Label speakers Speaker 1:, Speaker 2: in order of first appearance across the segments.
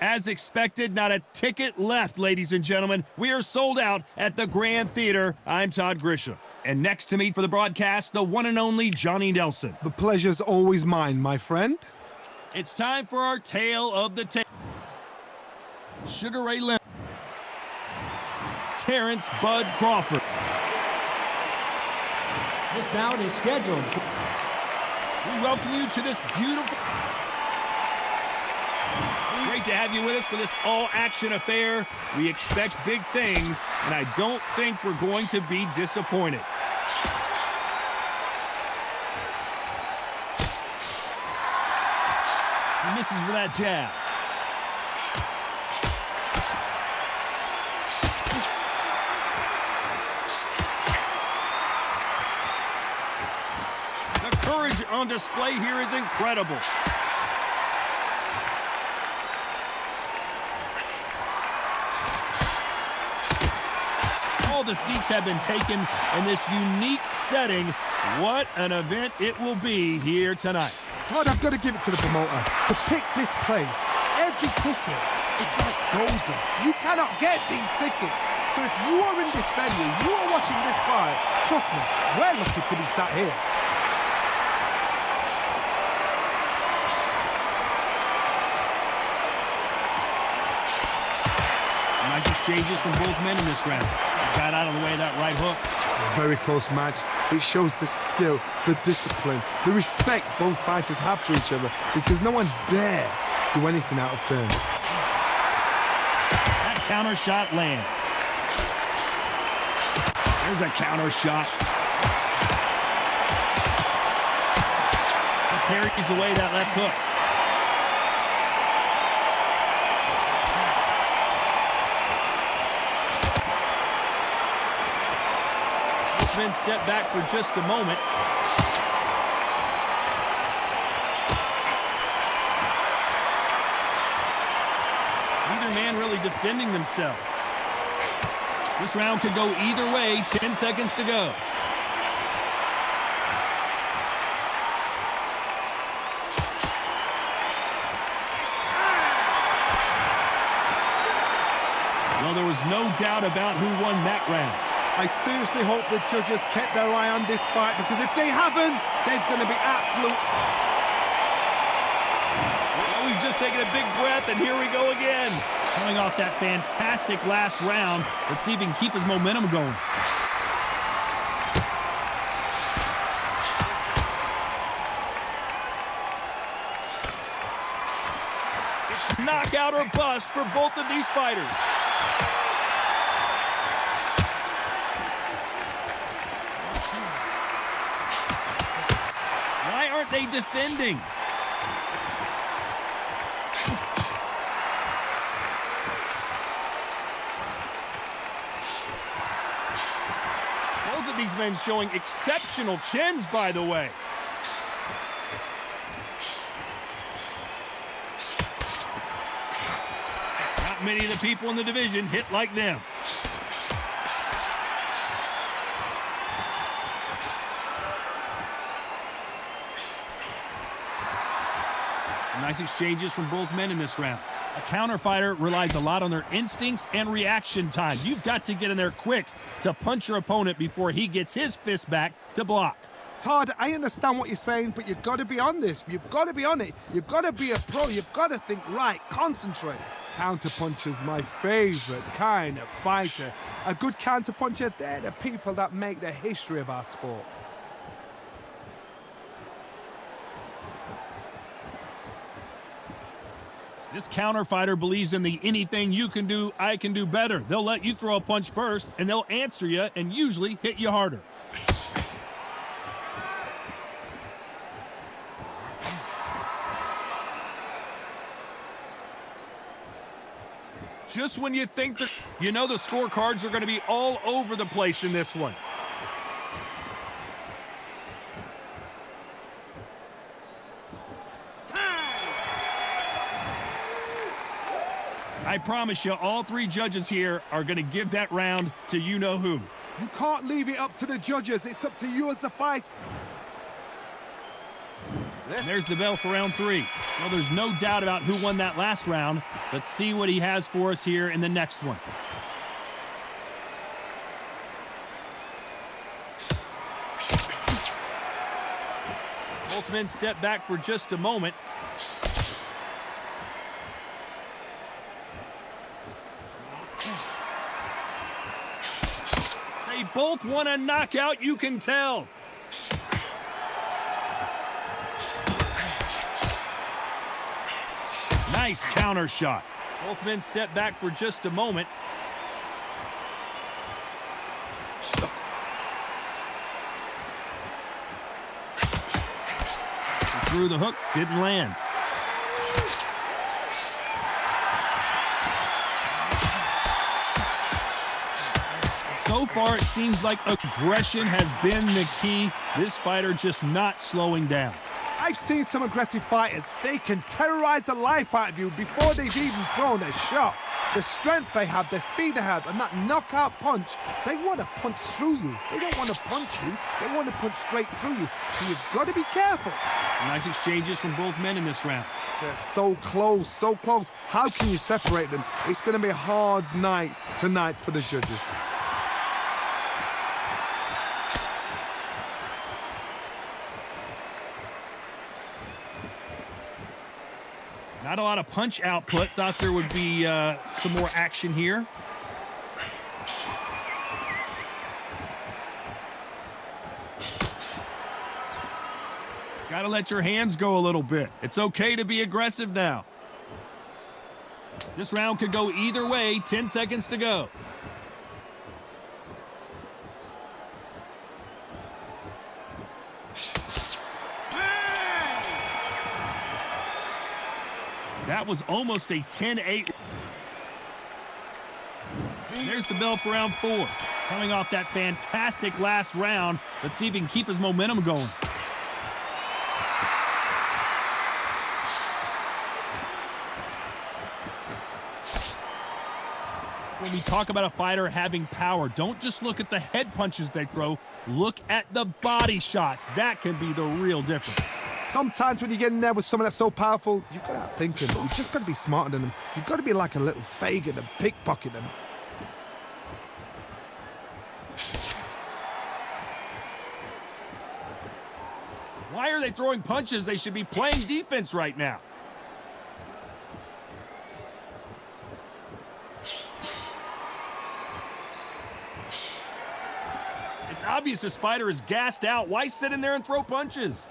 Speaker 1: As expected, not a ticket left, ladies and gentlemen. We are sold out at the Grand Theater. I'm Todd Grisham. And next to me for the broadcast, the one and only Johnny Nelson.
Speaker 2: The pleasure's always mine, my friend.
Speaker 1: It's time for our tale of the tape. Sugar Ray Leonard. Terrance Bud Crawford.
Speaker 3: This bout is scheduled.
Speaker 1: We welcome you to this beautiful... Great to have you with us for this all-action affair. We expect big things, and I don't think we're going to be disappointed. He misses with that jab. The courage on display here is incredible. All the seats have been taken in this unique setting. What an event it will be here tonight.
Speaker 2: Todd, I've got to give it to the promoter. To pick this place, every ticket is like gold dust. You cannot get these tickets. So if you are in this venue, you are watching this fight, trust me, we're lucky to be sat here.
Speaker 1: Nice exchanges from both men in this round. Got out of the way of that right hook.
Speaker 2: A very close match. It shows the skill, the discipline, the respect both fighters have for each other, because no one dare do anything out of turn.
Speaker 1: That counter shot lands. There's a counter shot. He parries away that left hook. Men step back for just a moment. Neither man really defending themselves. This round could go either way. 10 seconds to go. Well, there was no doubt about who won that round.
Speaker 2: I seriously hope the judges kept their eye on this fight, because if they haven't, there's going to be absolute...
Speaker 1: Well, we've just taken a big breath, and here we go again. Coming off that fantastic last round, let's see if he can keep his momentum going. It's knockout or bust for both of these fighters. They defending. Both of these men showing exceptional chins, by the way. Not many of the people in the division hit like them. Nice exchanges from both men in this round. A counter fighter relies a lot on their instincts and reaction time. You've got to get in there quick to punch your opponent before he gets his fist back to block.
Speaker 2: Todd, I understand what you're saying, but you've got to be on this. You've got to be on it. You've got to be a pro. You've got to think right, concentrate. Counterpuncher's my favorite kind of fighter. A good counterpuncher, they're the people that make the history of our sport.
Speaker 1: This counter fighter believes in the anything you can do, I can do better. They'll let you throw a punch first, and they'll answer you and usually hit you harder. Just when you think that, you know, the scorecards are going to be all over the place in this one. I promise you, all three judges here are going to give that round to you-know-who.
Speaker 2: You can't leave it up to the judges. It's up to you as the fighter.
Speaker 1: And there's the bell for round 3. Well, there's no doubt about who won that last round. Let's see what he has for us here in the next one. Both men step back for just a moment. They both want a knockout, you can tell. Nice counter shot. Both men step back for just a moment. Threw the hook, didn't land. So far, it seems like aggression has been the key. This fighter just not slowing down.
Speaker 2: I've seen some aggressive fighters. They can terrorize the life out of you before they've even thrown a shot. The strength they have, the speed they have, and that knockout punch, they want to punch through you. They don't want to punch you. They want to punch straight through you. So you've got to be careful.
Speaker 1: Nice exchanges from both men in this round.
Speaker 2: They're so close, so close. How can you separate them? It's going to be a hard night tonight for the judges.
Speaker 1: Not a lot of punch output. Thought there would be some more action here. Got to let your hands go a little bit. It's okay to be aggressive now. This round could go either way. 10 seconds to go. That was almost a 10-8. There's the bell for round 4. Coming off that fantastic last round. Let's see if he can keep his momentum going. When we talk about a fighter having power, don't just look at the head punches they throw. Look at the body shots. That can be the real difference.
Speaker 2: Sometimes when you get in there with someone that's so powerful, you've got to outthink him. You've just got to be smarter than him. You've got to be like a little Fagin and pickpocket him.
Speaker 1: Why are they throwing punches? They should be playing defense right now. It's obvious this fighter is gassed out. Why sit in there and throw punches?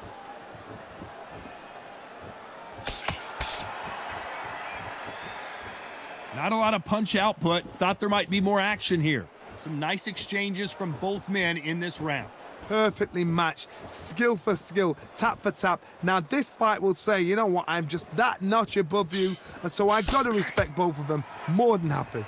Speaker 1: Not a lot of punch output. Thought there might be more action here. Some nice exchanges from both men in this round.
Speaker 2: Perfectly matched, skill for skill, tap for tap. Now this fight will say, you know what, I'm just that notch above you, and so I got to respect both of them. More than happy.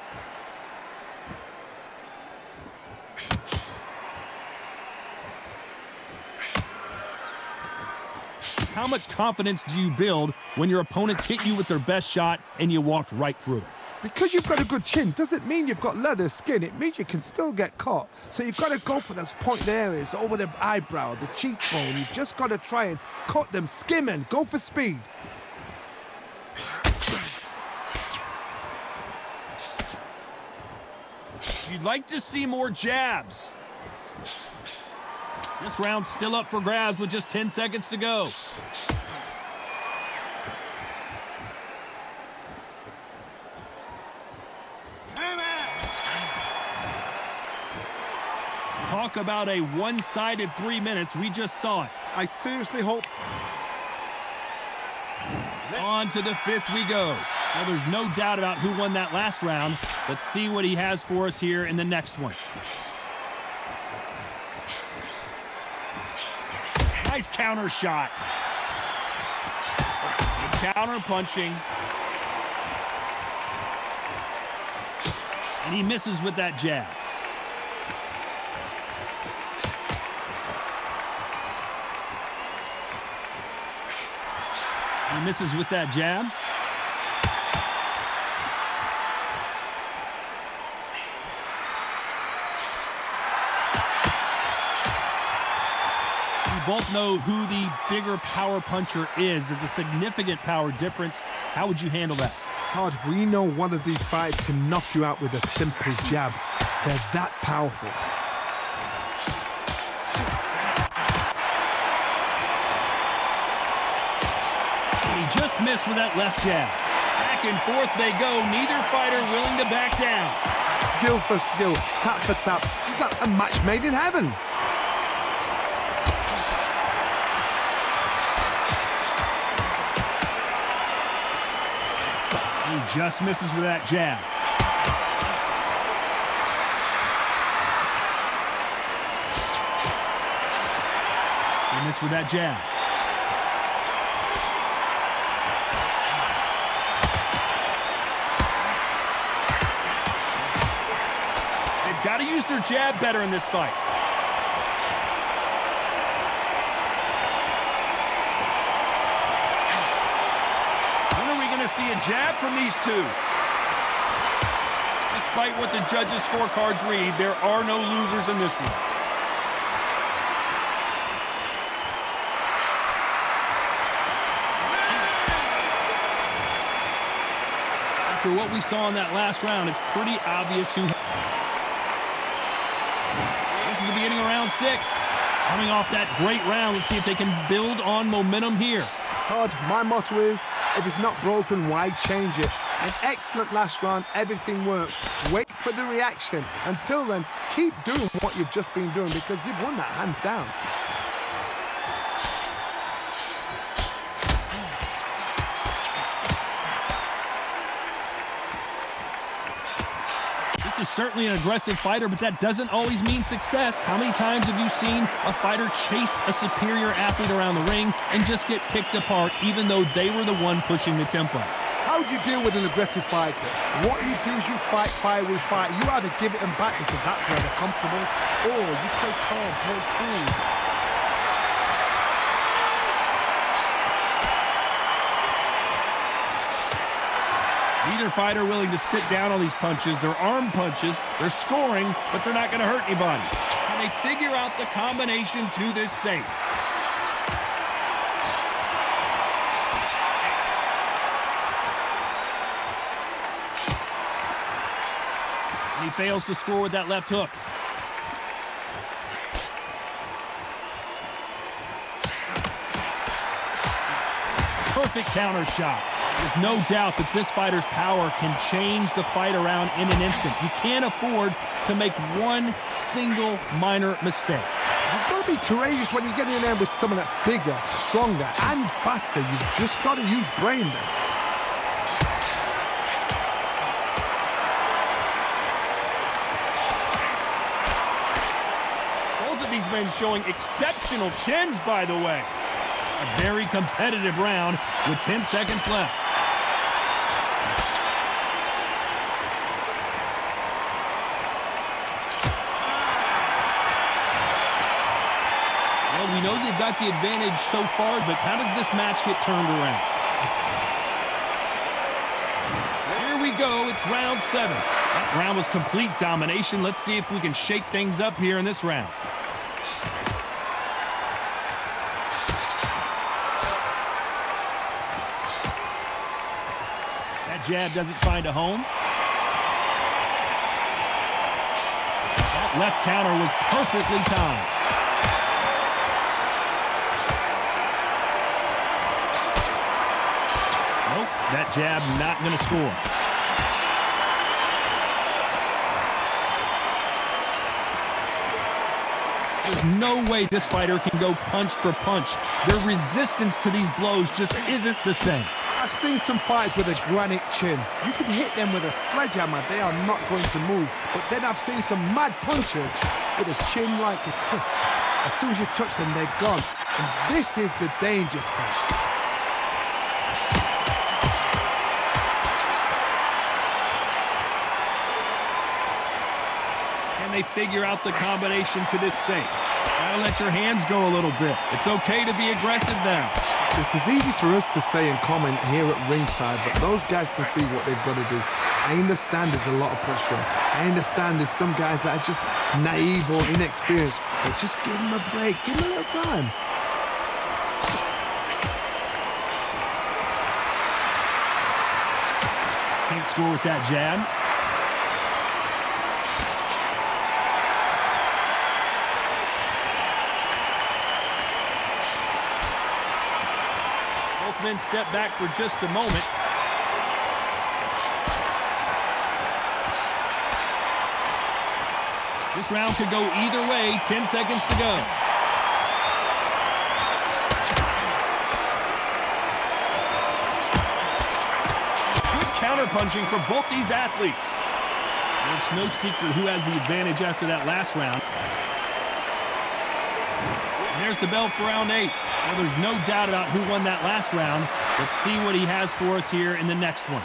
Speaker 1: How much confidence do you build when your opponents hit you with their best shot and you walked right through it?
Speaker 2: Because you've got a good chin doesn't mean you've got leather skin. It means you can still get caught. So you've got to go for those pointed areas over the eyebrow, the cheekbone. You've just got to try and cut them, skim and go for speed.
Speaker 1: You'd like to see more jabs. This round's still up for grabs with just 10 seconds to go. Talk about a one-sided 3 minutes. We just saw it.
Speaker 2: I seriously hope...
Speaker 1: On to the 5th we go. Well, there's no doubt about who won that last round. Let's see what he has for us here in the next one. Nice counter shot. Counter punching. And he misses with that jab. He misses with that jab. both know who the bigger power puncher is. There's a significant power difference. How would you handle that?
Speaker 2: Todd, we know one of these fighters can knock you out with a simple jab. They're that powerful.
Speaker 1: He just missed with that left jab. Back and forth they go. Neither fighter willing to back down.
Speaker 2: Skill for skill, tap for tap. Just like a match made in heaven.
Speaker 1: He just misses with that jab. He missed with that jab. They've got to use their jab better in this fight. See a jab from these two. Despite what the judges' scorecards read, there are no losers in this one. After what we saw in that last round, it's pretty obvious who... This is the beginning of round 6. Coming off that great round, let's see if they can build on momentum here.
Speaker 2: Todd, my motto is, if it's not broken, why change it? An excellent last round, everything works. Wait for the reaction. Until then, keep doing what you've just been doing because you've won that hands down.
Speaker 1: This is certainly an aggressive fighter, but that doesn't always mean success. How many times have you seen a fighter chase a superior athlete around the ring and just get picked apart even though they were the one pushing the tempo?
Speaker 2: How do you deal with an aggressive fighter? What you do is you fight fire with fire. You either give it them back because that's where they're comfortable, or you play calm, play cool.
Speaker 1: Neither fighter willing to sit down on these punches. They're arm punches. They're scoring, but they're not going to hurt anybody. Can they figure out the combination to this safe? And he fails to score with that left hook. Perfect counter shot. There's no doubt that this fighter's power can change the fight around in an instant. You can't afford to make one single minor mistake.
Speaker 2: You've got to be courageous when you get in there with someone that's bigger, stronger, and faster. You've just got to use brain there.
Speaker 1: Both of these men showing exceptional chins, by the way. A very competitive round with 10 seconds left. Well, we know they've got the advantage so far, but how does this match get turned around? Here we go. It's round 7. That round was complete domination. Let's see if we can shake things up here in this round. Jab doesn't find a home. That left counter was perfectly timed. Nope, that jab not going to score. There's no way this fighter can go punch for punch. Their resistance to these blows just isn't the same.
Speaker 2: I've seen some fighters with a granite chin. You can hit them with a sledgehammer, they are not going to move. But then I've seen some mad punchers with a chin like a crisp. As soon as you touch them, they're gone. And this is the danger spot.
Speaker 1: Can they figure out the combination to this safe? Gotta let your hands go a little bit. It's okay to be aggressive now.
Speaker 2: This is easy for us to say and comment here at ringside, but those guys can see what they've got to do. I understand there's a lot of pressure. I understand there's some guys that are just naive or inexperienced, but just give them a break, give them a little time.
Speaker 1: Can't score with that jab. Both men step back for just a moment. This round could go either way. 10 seconds to go. Counter-punching for both these athletes. And it's no secret who has the advantage after that last round. And there's the bell for round 8. Well, there's no doubt about who won that last round. Let's see what he has for us here in the next one.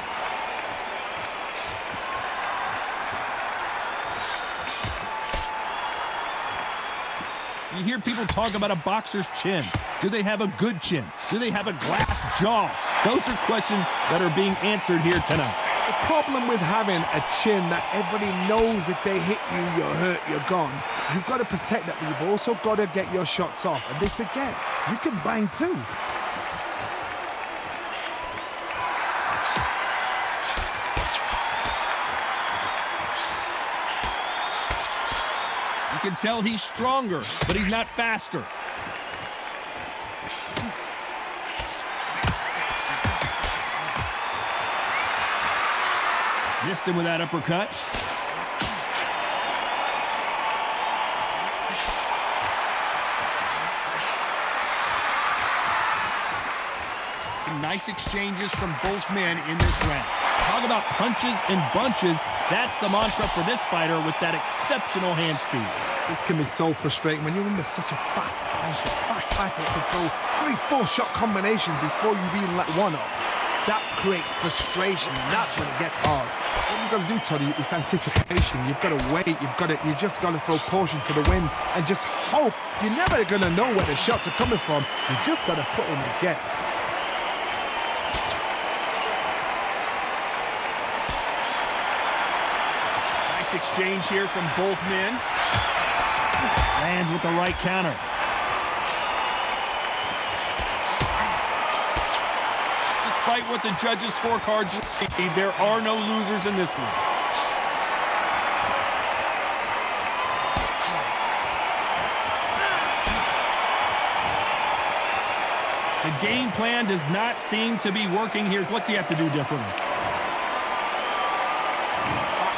Speaker 1: You hear people talk about a boxer's chin. Do they have a good chin? Do they have a glass jaw? Those are questions that are being answered here tonight.
Speaker 2: The problem with having a chin that everybody knows if they hit you, you're hurt, you're gone. You've got to protect that, but you've also got to get your shots off. And they forget, you can bang too.
Speaker 1: You can tell he's stronger, but he's not faster. Missed him with that uppercut. Some nice exchanges from both men in this round. Talk about punches and bunches. That's the mantra for this fighter with that exceptional hand speed.
Speaker 2: This can be so frustrating when you're under such a fast fighter that can throw 3-4 shot combinations before you've even let one off. That creates frustration, and that's when it gets hard. What you've got to do, Toddy, is anticipation. You've got to wait. You just got to throw caution to the wind and just hope. You're never going to know where the shots are coming from. You just got to put in a guess.
Speaker 1: Nice exchange here from both men. Lands with the right counter. Despite what the judges' scorecards read, there are no losers in this one. The game plan does not seem to be working here. What's he have to do differently?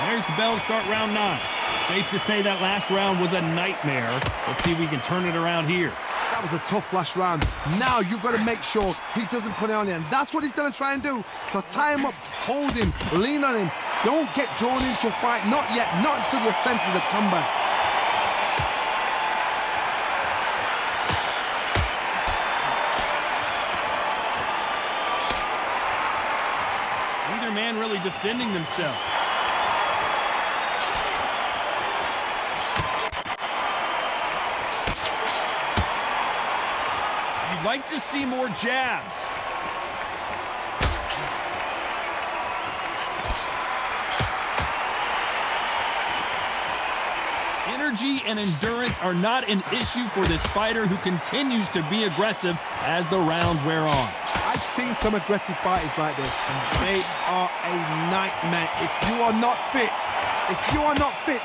Speaker 1: There's the bell to start round 9. Safe to say that last round was a nightmare. Let's see if we can turn it around here.
Speaker 2: That was a tough last round. Now you've got to make sure he doesn't put it on you, and that's what he's going to try and do. So tie him up, hold him, lean on him. Don't get drawn into a fight. Not yet. Not until your senses have come back.
Speaker 1: Neither man really defending themselves. You'd like to see more jabs. Energy and endurance are not an issue for this fighter who continues to be aggressive as the rounds wear on.
Speaker 2: I've seen some aggressive fighters like this, and they are a nightmare. If you are not fit,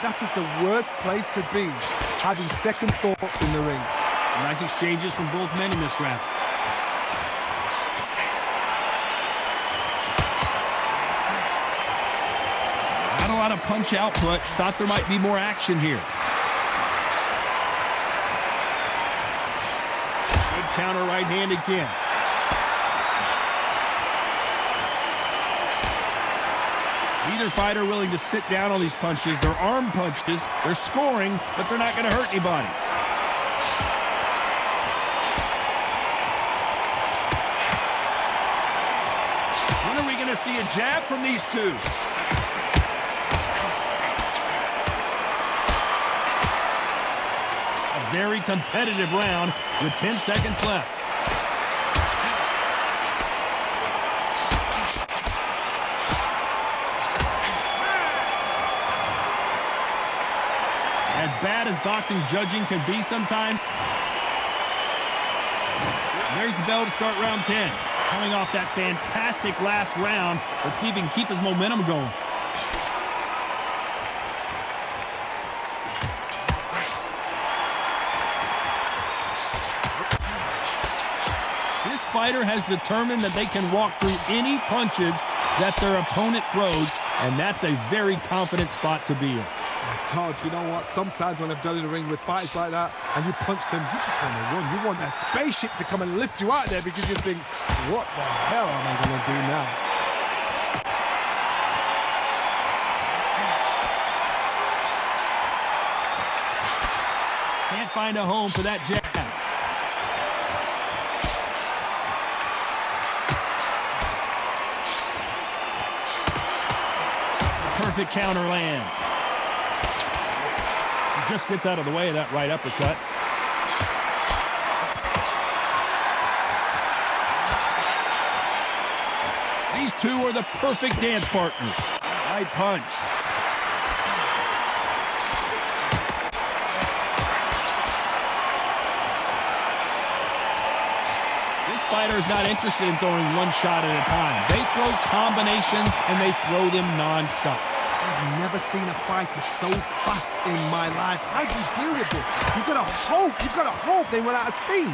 Speaker 2: that is the worst place to be, having second thoughts in the ring.
Speaker 1: Nice exchanges from both men in this round. Not a lot of punch output. Thought there might be more action here. Good counter right hand again. Neither fighter willing to sit down on these punches. They're arm punches. They're scoring, but they're not going to hurt anybody. When are we going to see a jab from these two? A very competitive round with 10 seconds left. As bad as boxing judging can be sometimes. There's the bell to start round 10. Coming off that fantastic last round, let's see if he can keep his momentum going. This fighter has determined that they can walk through any punches that their opponent throws, and that's a very confident spot to be in.
Speaker 2: Todd, you know what? Sometimes when I've done in the ring with fights like that and you punched him, you just want to run. You want that spaceship to come and lift you out there because you think, what the hell am I going to do now?
Speaker 1: Can't find a home for that jab. Perfect counter lands. He just gets out of the way of that right uppercut. These two are the perfect dance partners. Right punch. This fighter is not interested in throwing one shot at a time. They throw combinations and they throw them non-stop.
Speaker 2: I've never seen a fighter so fast in my life. How do you deal with this? You've got to hope they run out of steam.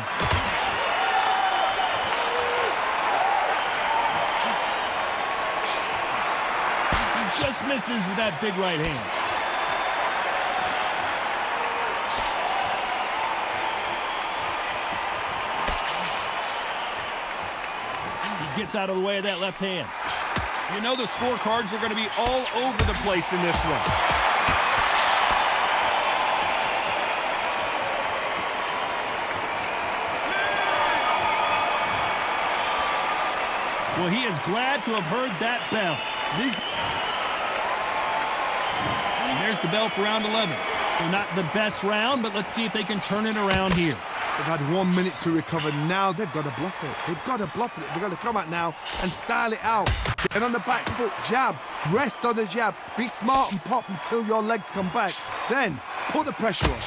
Speaker 1: He just misses with that big right hand. He gets out of the way of that left hand. You know the scorecards are going to be all over the place in this one. Well, he is glad to have heard that bell. And there's the bell for round 11. So not the best round, but let's see if they can turn it around here.
Speaker 2: They've had 1 minute to recover. Now they've got to bluff it. They've got to bluff it. They've got to come out now and style it out. Get on the back foot, jab, rest on the jab. Be smart and pop until your legs come back. Then put the pressure on.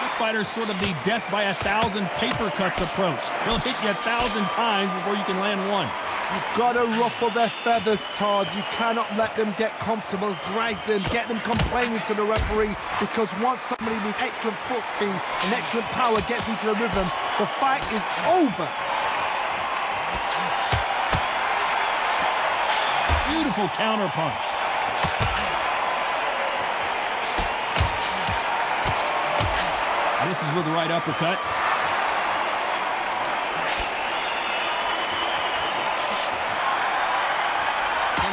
Speaker 1: This fighter's sort of the death by 1,000 paper cuts approach. He'll hit you 1,000 times before you can land one.
Speaker 2: You've got to ruffle their feathers, Todd. You cannot let them get comfortable, drag them, get them complaining to the referee, because once somebody with excellent foot speed and excellent power gets into the rhythm, the fight is over.
Speaker 1: Beautiful counter punch. This is with the right uppercut.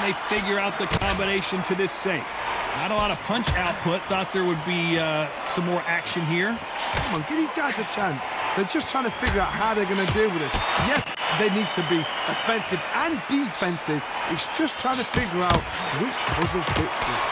Speaker 1: They figure out the combination to this safe. Not a lot of punch output. Thought there would be some more action here.
Speaker 2: Come on, give these guys a chance. They're just trying to figure out how they're going to deal with it. Yes, they need to be offensive and defensive. It's just trying to figure out which puzzle fits which.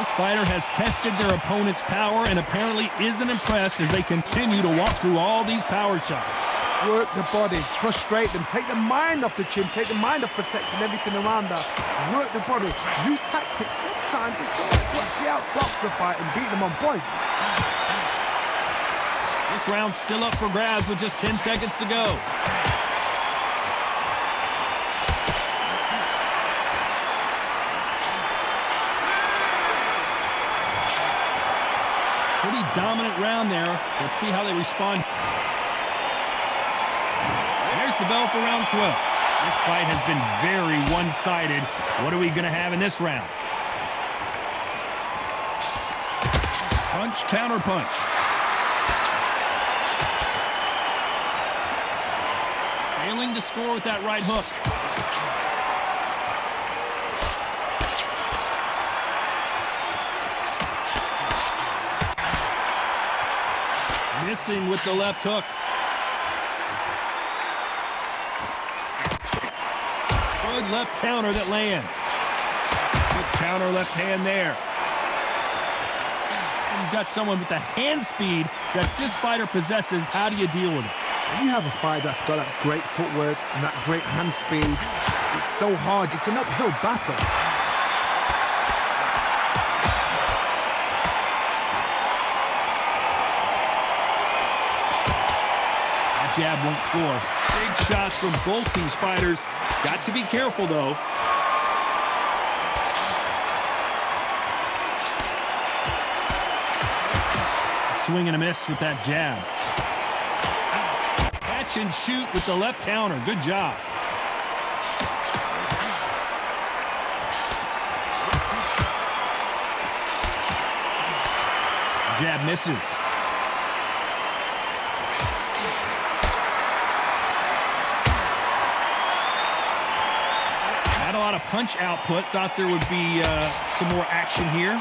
Speaker 1: This fighter has tested their opponent's power and apparently isn't impressed as they continue to walk through all these power shots.
Speaker 2: Work the bodies, frustrate them, take the mind off the chin, take the mind off protecting everything around that. Work the body, use tactics sometimes to sort of actually outbox a fight and beat them on points.
Speaker 1: This round's still up for grabs with just 10 seconds to go. Pretty dominant round there. Let's see how they respond. There's the bell for round 12. This fight has been very one-sided. What are we going to have in this round? Punch, counter punch. Failing to score with that right hook. Missing with the left hook. Good left counter that lands. Good counter left hand there. You've got someone with the hand speed that this fighter possesses. How do you deal with it?
Speaker 2: When you have a fight that's got that great footwork and that great hand speed, it's so hard. It's an uphill battle.
Speaker 1: That jab won't score. Big shots from both these fighters. Got to be careful, though. Swing and a miss with that jab. Catch and shoot with the left counter. Good job. Jab misses. Not a lot of punch output. Thought there would be some more action here.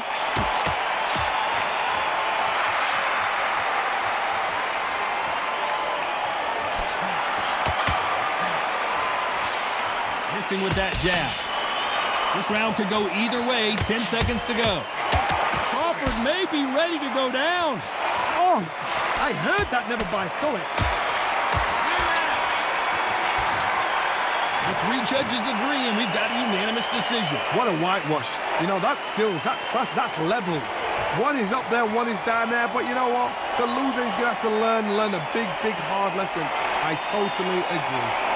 Speaker 1: Missing with that jab. This round could go either way. 10 seconds to go. Crawford may be ready to go down.
Speaker 2: Oh, I heard that, never but I saw it.
Speaker 1: The three judges agree, and we've got a unanimous decision.
Speaker 2: What a whitewash. You know, that's skills, that's class, that's levels. One is up there, one is down there, but you know what? The loser is going to have to learn a big, hard lesson. I totally agree.